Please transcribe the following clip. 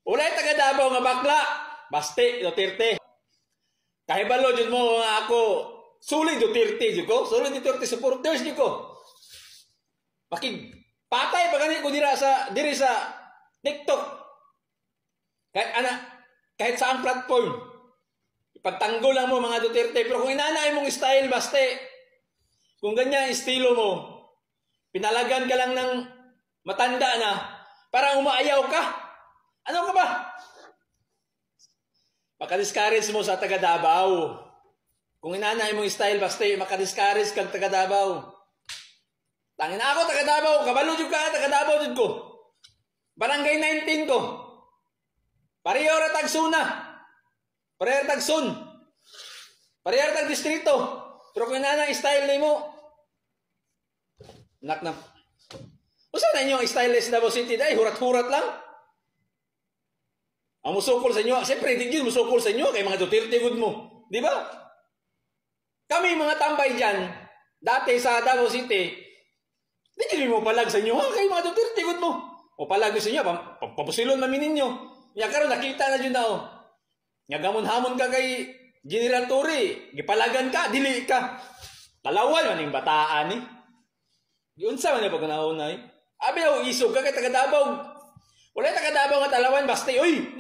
Wala taga Davao nga bakla. Basti, Duterte. Kahibalo jud mo nga ako, sulit Duterte jud ko. Sulit Duterte supporters jud ko. Patay pa gani ko diri sa TikTok. Kahit saang platform. Ipagtanggol lang mo mga Duterte. Pero kung inanay mong style, basti. Kung ganyan estilo mo, pinalagan ka lang ng matanda na, parang umaayaw ka. Ano ka ba? Makadiscourage mo sa taga Davao. Kung inanay mong style, basta makadiscourage kang taga Davao. Tangin na ako, taga Davao. Kabalo jud ka, taga Davao jud ko. Barangay 19 ko. Pareho ra tagsuna. Pareho ra tagsun. Pareho ra tag distrito. Pero kung inanay style ni mo, nak na. Usa na inyo ang style sa Davao City dai, hurat-hurat lang. Ang musukol sa inyo, siyempre, hindi yun musukol sa inyo, kay mga Duterte good mo. Di ba? Kami mga tambay dyan, dati sa Davao City, hindi nyo mo palag sa inyo, ha? Kay mga Duterte good mo. O palag sa inyo, papusilon namin ninyo. Nga karon nakita na dyan na, oh. Nga gamon-hamon ka kay General Torre, gipalagan ka, dili ka. Talawan man yung bataan, eh. Yun sa man yung pagkanaon na, eh. Abi, isog ka kay taga Davao. Wala taga Davao nga talawan, basta, uy,